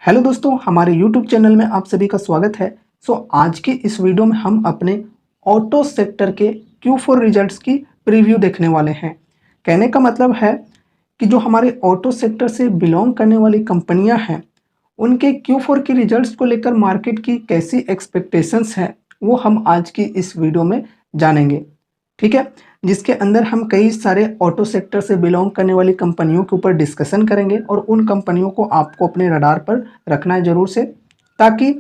Hello दोस्तों, हमारे YouTube channel में आप सभी का स्वागत है। आज की इस वीडियो में हम अपने ऑटो सेक्टर के Q4 रिजल्ट्स की प्रीव्यू देखने वाले हैं। कहने का मतलब है कि जो हमारे ऑटो सेक्टर से बिलोंग करने वाली कंपनियां हैं, उनके Q4 की रिजल्ट्स को लेकर मार्केट की कैसी एक्सपेक्टेशंस हैं, वो हम आज की इस वीडियो में जानेंगे। ठीक है, जिसके अंदर हम कई सारे ऑटो सेक्टर से बिलोंग करने वाली कंपनियों के ऊपर डिस्कशन करेंगे और उन कंपनियों को आपको अपने रडार पर रखना है ज़रूर से, ताकि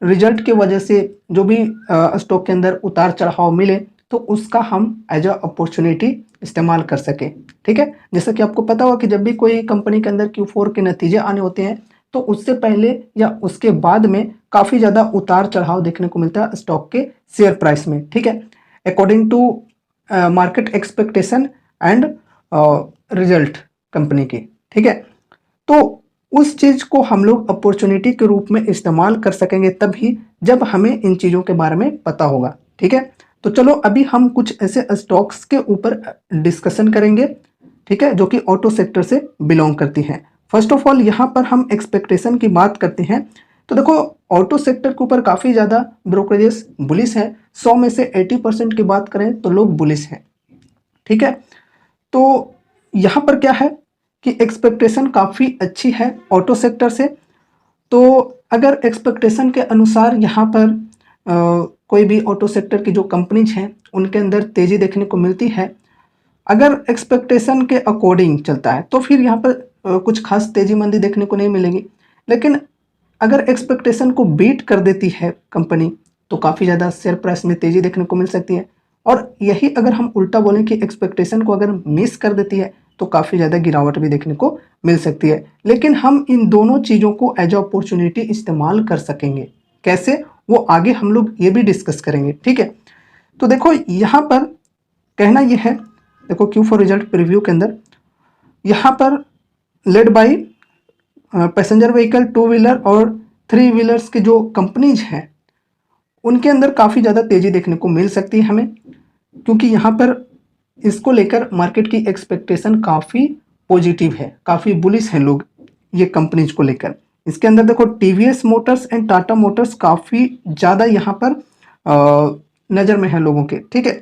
रिजल्ट की वजह से जो भी स्टॉक के अंदर उतार चढ़ाव मिले तो उसका हम एज अ अपॉर्चुनिटी इस्तेमाल कर सकें। ठीक है, जैसा कि आपको पता होगा कि जब भी कोई कंपनी के अंदर Q4 के नतीजे आने होते हैं तो उससे पहले या उसके बाद में काफ़ी ज़्यादा उतार चढ़ाव देखने को मिलता है स्टॉक के शेयर प्राइस में। ठीक है, according to market expectation and result company की। ठीक है, तो उस चीज़ को हम लोग अपॉर्चुनिटी के रूप में इस्तेमाल कर सकेंगे तभी जब हमें इन चीज़ों के बारे में पता होगा। ठीक है, तो चलो अभी हम कुछ ऐसे स्टॉक्स के ऊपर डिस्कशन करेंगे, ठीक है, जो कि ऑटो सेक्टर से बिलोंग करती हैं। फर्स्ट ऑफ ऑल यहाँ पर हम एक्सपेक्टेशन की बात करते हैं तो देखो, ऑटो सेक्टर के ऊपर काफ़ी ज़्यादा ब्रोकरेजेस बुलिश हैं। 100 में से 80% की बात करें तो लोग बुलिश हैं। ठीक है, तो यहाँ पर क्या है कि एक्सपेक्टेशन काफ़ी अच्छी है ऑटो सेक्टर से। तो अगर एक्सपेक्टेशन के अनुसार यहाँ पर कोई भी ऑटो सेक्टर की जो कंपनीज हैं उनके अंदर तेज़ी देखने को मिलती है, अगर एक्सपेक्टेशन के अकॉर्डिंग चलता है तो फिर यहाँ पर कुछ खास तेज़ी मंदी देखने को नहीं मिलेगी। लेकिन अगर एक्सपेक्टेशन को बीट कर देती है कंपनी तो काफ़ी ज़्यादा शेयर प्राइस में तेज़ी देखने को मिल सकती है। और यही अगर हम उल्टा बोलें कि एक्सपेक्टेशन को अगर मिस कर देती है तो काफ़ी ज़्यादा गिरावट भी देखने को मिल सकती है। लेकिन हम इन दोनों चीज़ों को एज अपॉर्चुनिटी इस्तेमाल कर सकेंगे। कैसे, वो आगे हम लोग ये भी डिस्कस करेंगे। ठीक है, तो देखो यहाँ पर कहना यह है, देखो Q4 रिजल्ट प्रीव्यू के अंदर यहाँ पर led by passenger vehicle, two wheeler और थ्री व्हीलर्स की जो कंपनीज हैं उनके अंदर काफ़ी ज़्यादा तेज़ी देखने को मिल सकती है हमें, क्योंकि यहाँ पर इसको लेकर मार्केट की एक्सपेक्टेशन काफ़ी पॉजिटिव है, काफ़ी बुलिश हैं लोग ये कंपनीज को लेकर। इसके अंदर देखो TVS Motors and Tata Motors काफ़ी ज़्यादा यहाँ पर नज़र में है लोगों के। ठीक है,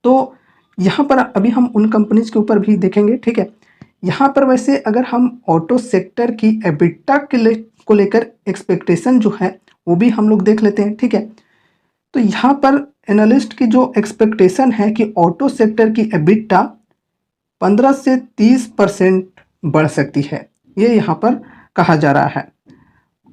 तो यहाँ पर अभी हम उन कंपनीज के ऊपर भी देखेंगे। ठीक है, यहाँ पर वैसे अगर हम ऑटो सेक्टर की एबिटा को लेकर एक्सपेक्टेशन जो है वो भी हम लोग देख लेते हैं। ठीक है, तो यहाँ पर एनालिस्ट की जो एक्सपेक्टेशन है कि ऑटो सेक्टर की एबिटा 15 से 30% बढ़ सकती है, ये यहाँ पर कहा जा रहा है।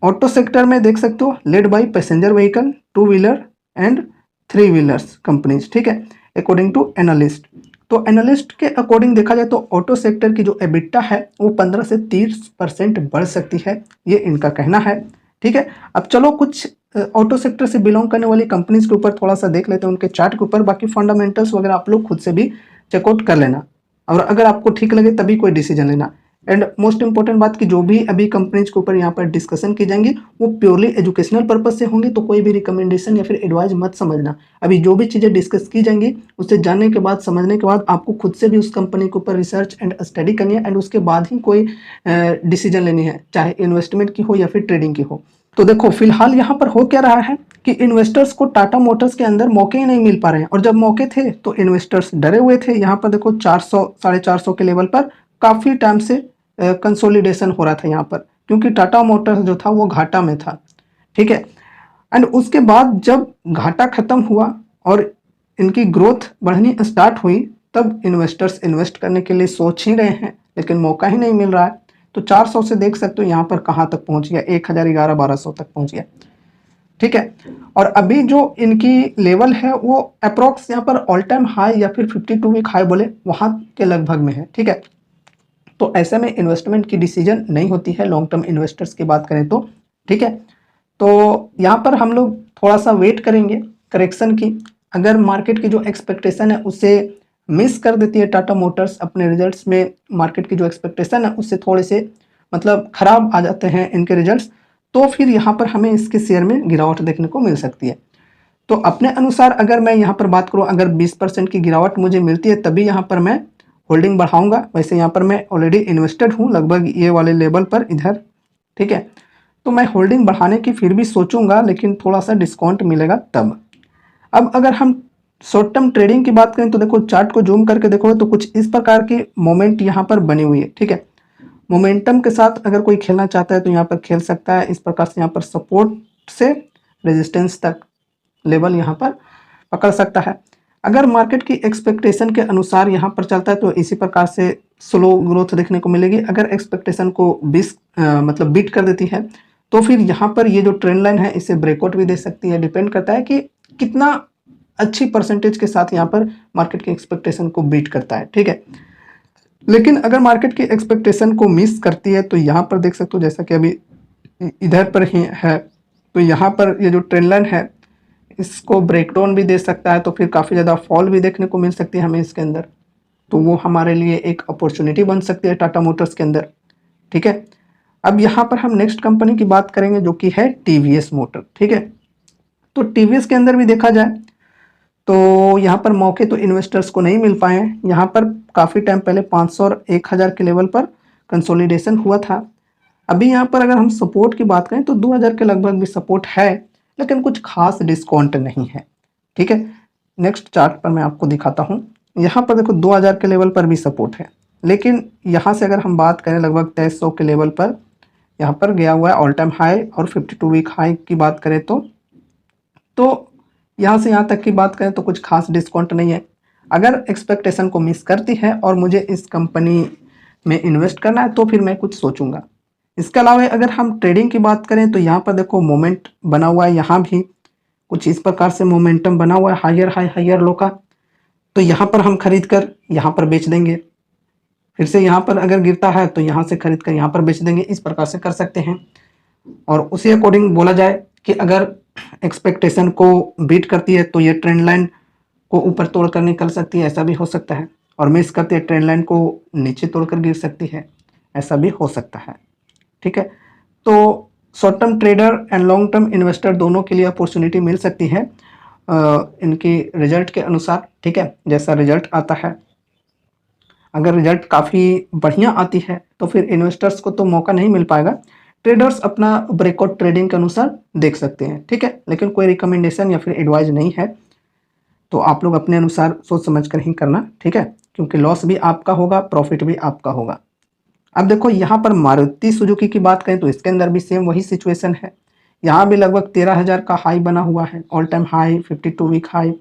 ऑटो सेक्टर में देख सकते हो led by passenger vehicle, two wheeler and three wheelers companies. ठीक है, अकॉर्डिंग टू एनालिस्ट। तो एनालिस्ट के अकॉर्डिंग देखा जाए तो ऑटो सेक्टर की जो एबिटा है वो 15 से 30% बढ़ सकती है, ये इनका कहना है। ठीक है, अब चलो कुछ ऑटो सेक्टर से बिलोंग करने वाली कंपनीज के ऊपर थोड़ा सा देख लेते हैं, उनके चार्ट के ऊपर। बाकी फंडामेंटल्स वगैरह आप लोग खुद से भी चेकआउट कर लेना और अगर आपको ठीक लगे तभी कोई डिसीजन लेना। एंड मोस्ट इंपॉर्टेंट बात कि जो भी अभी कंपनीज के ऊपर यहाँ पर डिस्कशन की जाएंगी वो प्योरली एजुकेशनल पर्पज से होंगी, तो कोई भी रिकमेंडेशन या फिर एडवाइस मत समझना। अभी जो भी चीज़ें डिस्कस की जाएंगी उससे जानने के बाद, समझने के बाद आपको खुद से भी उस कंपनी के ऊपर रिसर्च एंड स्टडी करनी है एंड उसके बाद ही कोई डिसीजन लेनी है, चाहे इन्वेस्टमेंट की हो या फिर ट्रेडिंग की हो। तो देखो फिलहाल यहाँ पर हो क्या रहा है कि इन्वेस्टर्स को टाटा मोटर्स के अंदर मौके ही नहीं मिल पा रहे हैं, और जब मौके थे तो इन्वेस्टर्स डरे हुए थे। यहाँ पर देखो 400 450 के लेवल पर काफ़ी टाइम से कंसोलिडेशन हो रहा था यहाँ पर, क्योंकि टाटा मोटर्स जो था वो घाटा में था। ठीक है, एंड उसके बाद जब घाटा खत्म हुआ और इनकी ग्रोथ बढ़नी स्टार्ट हुई तब इन्वेस्टर्स इन्वेस्ट करने के लिए सोच ही रहे हैं, लेकिन मौका ही नहीं मिल रहा है। तो 400 से देख सकते हो यहाँ पर कहाँ तक पहुँच गया, 1011 1200 तक पहुँच गया। ठीक है, और अभी जो इनकी लेवल है वो अप्रोक्स यहाँ पर ऑल टाइम हाई या फिर 52 वीक हाई बोले वहाँ के लगभग में है। ठीक है, तो ऐसे में इन्वेस्टमेंट की डिसीजन नहीं होती है लॉन्ग टर्म इन्वेस्टर्स की बात करें तो। ठीक है, तो यहाँ पर हम लोग थोड़ा सा वेट करेंगे करेक्शन की। अगर मार्केट की जो एक्सपेक्टेशन है उसे मिस कर देती है टाटा मोटर्स अपने रिजल्ट्स में, मार्केट की जो एक्सपेक्टेशन है उससे थोड़े से मतलब खराब आ जाते हैं इनके रिजल्ट्स, तो फिर यहाँ पर हमें इसके शेयर में गिरावट देखने को मिल सकती है। तो अपने अनुसार अगर मैं यहाँ पर बात करूँ, अगर 20% की गिरावट मुझे मिलती है तभी यहाँ पर मैं होल्डिंग बढ़ाऊंगा। वैसे यहाँ पर मैं ऑलरेडी इन्वेस्टेड हूँ लगभग ये वाले लेवल पर इधर। ठीक है, तो मैं होल्डिंग बढ़ाने की फिर भी सोचूंगा, लेकिन थोड़ा सा डिस्काउंट मिलेगा तब। अब अगर हम शॉर्ट टर्म ट्रेडिंग की बात करें तो देखो चार्ट को जूम करके देखो तो कुछ इस प्रकार की मोमेंट यहाँ पर बनी हुई है। ठीक है, मोमेंटम के साथ अगर कोई खेलना चाहता है तो यहाँ पर खेल सकता है। इस प्रकार से यहाँ पर सपोर्ट से रेजिस्टेंस तक लेवल यहाँ पर पकड़ सकता है। अगर मार्केट की एक्सपेक्टेशन के अनुसार यहाँ पर चलता है तो इसी प्रकार से स्लो ग्रोथ देखने को मिलेगी। अगर एक्सपेक्टेशन को मतलब बीट कर देती है तो फिर यहाँ पर ये जो ट्रेंड लाइन है इसे ब्रेकआउट भी दे सकती है। डिपेंड करता है कि कितना अच्छी परसेंटेज के साथ यहाँ पर मार्केट की एक्सपेक्टेशन को बीट करता है। ठीक है, लेकिन अगर मार्केट की एक्सपेक्टेशन को मिस करती है तो यहाँ पर देख सकते हो, जैसा कि अभी इधर पर ही है, तो यहाँ पर ये जो ट्रेंड लाइन है इसको ब्रेकडाउन भी दे सकता है, तो फिर काफ़ी ज़्यादा फॉल भी देखने को मिल सकती है हमें इसके अंदर। तो वो हमारे लिए एक अपॉर्चुनिटी बन सकती है टाटा मोटर्स के अंदर। ठीक है, अब यहाँ पर हम नेक्स्ट कंपनी की बात करेंगे जो कि है टीवीएस मोटर। ठीक है, तो टीवीएस के अंदर भी देखा जाए तो यहाँ पर मौके तो इन्वेस्टर्स को नहीं मिल पाए हैं। यहाँ पर काफ़ी टाइम पहले 500 और 1000 के लेवल पर कंसोलिडेशन हुआ था। अभी यहाँ पर अगर हम सपोर्ट की बात करें तो 2000 के लगभग भी सपोर्ट है, लेकिन कुछ खास डिस्काउंट नहीं है। ठीक है, नेक्स्ट चार्ट पर मैं आपको दिखाता हूँ। यहाँ पर देखो 2000 के लेवल पर भी सपोर्ट है, लेकिन यहाँ से अगर हम बात करें लगभग 2300 के लेवल पर यहाँ पर गया हुआ है ऑल टाइम हाई, और 52 वीक हाई की बात करें तो यहाँ से यहाँ तक की बात करें तो कुछ खास डिस्काउंट नहीं है। अगर एक्सपेक्टेशन को मिस करती है और मुझे इस कंपनी में इन्वेस्ट करना है तो फिर मैं कुछ सोचूंगा। इसके अलावा अगर हम ट्रेडिंग की बात करें तो यहाँ पर देखो मोमेंट बना हुआ है, यहाँ भी कुछ इस प्रकार से मोमेंटम बना हुआ है हायर हाई हायर लो का। तो यहाँ पर हम खरीद कर यहाँ पर बेच देंगे, फिर से यहाँ पर अगर गिरता है तो यहाँ से खरीद कर यहाँ पर बेच देंगे। इस प्रकार से कर सकते हैं। और उसी अकॉर्डिंग बोला जाए कि अगर एक्सपेक्टेशन को बीट करती है तो ये ट्रेंड लाइन को ऊपर तोड़कर निकल सकती है, ऐसा भी हो सकता है। और मिस करती है ट्रेंड लाइन को नीचे तोड़कर गिर सकती है, ऐसा भी हो सकता है। ठीक है, तो short term trader and long term investor दोनों के लिए अपॉर्चुनिटी मिल सकती है इनकी रिजल्ट के अनुसार। ठीक है, जैसा रिजल्ट आता है, अगर रिजल्ट काफ़ी बढ़िया आती है तो फिर इन्वेस्टर्स को तो मौका नहीं मिल पाएगा। ट्रेडर्स अपना ब्रेकआउट ट्रेडिंग के अनुसार देख सकते हैं। ठीक है, लेकिन कोई रिकमेंडेशन या फिर एडवाइस नहीं है, तो आप लोग अपने अनुसार सोच समझ कर ही करना। ठीक है, क्योंकि लॉस भी आपका होगा, प्रॉफिट भी आपका होगा। अब देखो यहाँ पर मारुति सुजुकी की बात करें तो इसके अंदर भी सेम वही सिचुएशन है। यहाँ भी लगभग 13,000 का हाई बना हुआ है, all time high, 52 week high.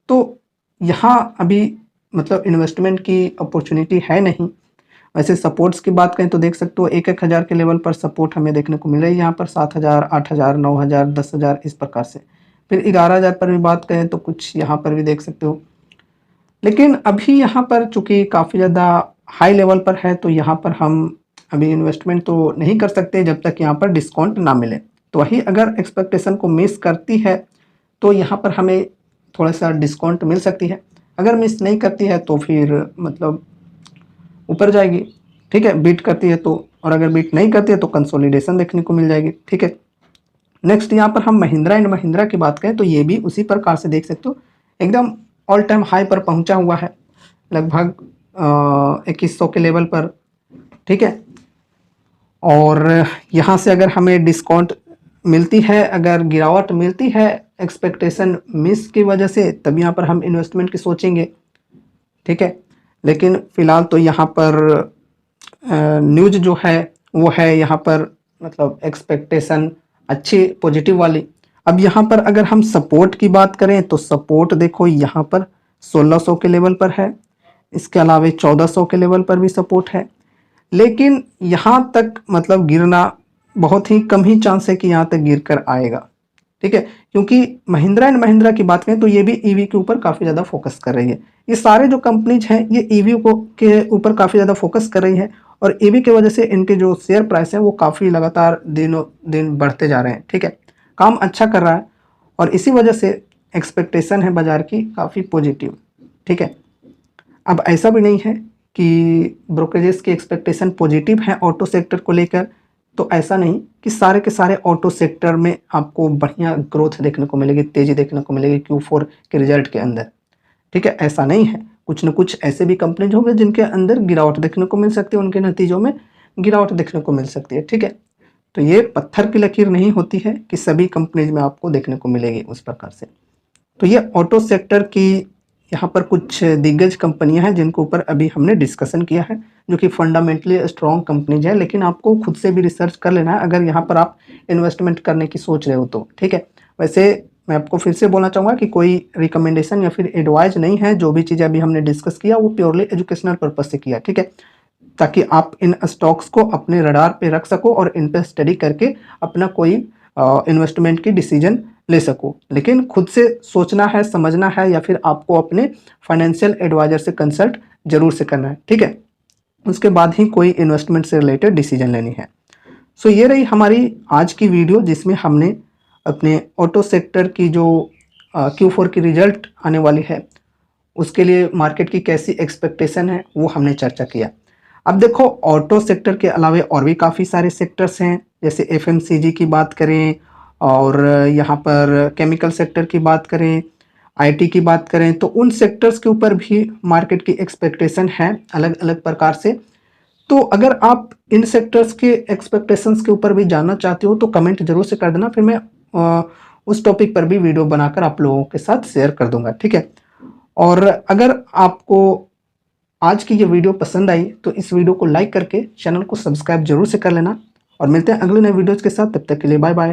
तो यहाँ अभी मतलब इन्वेस्टमेंट की अपॉर्चुनिटी है नहीं। वैसे सपोर्ट्स की बात करें तो देख सकते हो 1,000 के लेवल पर सपोर्ट हमें देखने को मिल रही है। यहाँ पर 7,000, 8,000, 9,000, 10,000 इस प्रकार से। फिर 11,000 पर भी बात करें तो कुछ यहाँ पर भी देख सकते हो। लेकिन अभी यहाँ पर चूंकि काफ़ी ज़्यादा हाई लेवल पर है तो यहाँ पर हम अभी इन्वेस्टमेंट तो नहीं कर सकते जब तक यहाँ पर डिस्काउंट ना मिले। तो वही अगर एक्सपेक्टेशन को मिस करती है तो यहाँ पर हमें थोड़ा सा डिस्काउंट मिल सकती है। अगर मिस नहीं करती है तो फिर मतलब ऊपर जाएगी। ठीक है, बीट करती है तो, और अगर बीट नहीं करती है तो कंसोलिडेशन देखने को मिल जाएगी। ठीक है, नेक्स्ट यहाँ पर हम महिंद्रा एंड महिंद्रा की बात करें तो ये भी उसी प्रकार से देख सकते हो, एकदम ऑल टाइम हाई पर पहुंचा हुआ है, लगभग 2100 के लेवल पर। ठीक है, और यहाँ से अगर हमें डिस्काउंट मिलती है, अगर गिरावट मिलती है एक्सपेक्टेशन मिस की वजह से, तब यहाँ पर हम इन्वेस्टमेंट की सोचेंगे। ठीक है, लेकिन फ़िलहाल तो यहाँ पर न्यूज़ जो है वो है यहाँ पर मतलब एक्सपेक्टेशन अच्छी पॉजिटिव वाली। अब यहाँ पर अगर हम सपोर्ट की बात करें तो सपोर्ट देखो यहाँ पर 1600 के लेवल पर है, इसके अलावा 1400 के लेवल पर भी सपोर्ट है। लेकिन यहाँ तक मतलब गिरना बहुत ही कम ही चांस है कि यहाँ तक गिर कर आएगा। ठीक है, क्योंकि महिंद्रा एंड महिंद्रा की बात करें तो ये भी ईवी के ऊपर काफ़ी ज़्यादा फोकस कर रही है। ये सारे जो कंपनीज हैं ये ईवी को के ऊपर काफ़ी ज़्यादा फोकस कर रही है, और ईवी की वजह से इनके जो शेयर प्राइस है वो काफ़ी लगातार दिनों दिन बढ़ते जा रहे हैं। ठीक है, काम अच्छा कर रहा है, और इसी वजह से एक्सपेक्टेशन है बाज़ार की काफ़ी पॉजिटिव। ठीक है, अब ऐसा भी नहीं है कि ब्रोकरेजेस की एक्सपेक्टेशन पॉजिटिव है ऑटो सेक्टर को लेकर, तो ऐसा नहीं कि सारे के सारे ऑटो सेक्टर में आपको बढ़िया ग्रोथ देखने को मिलेगी, तेज़ी देखने को मिलेगी Q4 के रिजल्ट के अंदर। ठीक है, ऐसा नहीं है, कुछ न कुछ ऐसे भी कंपनीज होंगे जिनके अंदर गिरावट देखने को मिल सकती है, उनके नतीजों में गिरावट देखने को मिल सकती है। ठीक है, तो ये पत्थर की लकीर नहीं होती है कि सभी कंपनीज में आपको देखने को मिलेगी उस प्रकार से। तो ये ऑटो सेक्टर की यहाँ पर कुछ दिग्गज कंपनियां हैं जिनके ऊपर अभी हमने डिस्कशन किया है, जो कि फंडामेंटली स्ट्रॉन्ग कंपनीज है, लेकिन आपको खुद से भी रिसर्च कर लेना है अगर यहाँ पर आप इन्वेस्टमेंट करने की सोच रहे हो तो, ठीक है। वैसे मैं आपको फिर से बोलना चाहूँगा कि कोई रिकमेंडेशन या फिर एडवाइज नहीं है, जो भी चीज़ें अभी हमने डिस्कस किया वो प्योरली एजुकेशनल पर्पज से किया, ठीक है, ताकि आप इन स्टॉक्स को अपने रडार पे रख सको और इन पे स्टडी करके अपना कोई इन्वेस्टमेंट की डिसीजन ले सको। लेकिन खुद से सोचना है, समझना है, या फिर आपको अपने फाइनेंशियल एडवाइजर से कंसल्ट जरूर से करना है, ठीक है। उसके बाद ही कोई इन्वेस्टमेंट से रिलेटेड डिसीजन लेनी है। सो ये रही हमारी आज की वीडियो, जिसमें हमने अपने ऑटो सेक्टर की जो Q4 की रिजल्ट आने वाली है उसके लिए मार्केट की कैसी एक्सपेक्टेशन है वो हमने चर्चा किया। अब देखो, ऑटो सेक्टर के अलावा और भी काफ़ी सारे सेक्टर्स हैं, जैसे FMCG की बात करें, और यहाँ पर केमिकल सेक्टर की बात करें, IT की बात करें, तो उन सेक्टर्स के ऊपर भी मार्केट की एक्सपेक्टेशन है अलग अलग प्रकार से। तो अगर आप इन सेक्टर्स के एक्सपेक्टेशंस के ऊपर भी जानना चाहते हो तो कमेंट जरूर से कर देना, फिर मैं उस टॉपिक पर भी वीडियो बनाकर आप लोगों के साथ शेयर कर दूंगा, ठीक है। और अगर आपको आज की ये वीडियो पसंद आई तो इस वीडियो को लाइक करके चैनल को सब्सक्राइब जरूर से कर लेना, और मिलते हैं अगले नए वीडियोज़ के साथ। तब तक के लिए बाय बाय।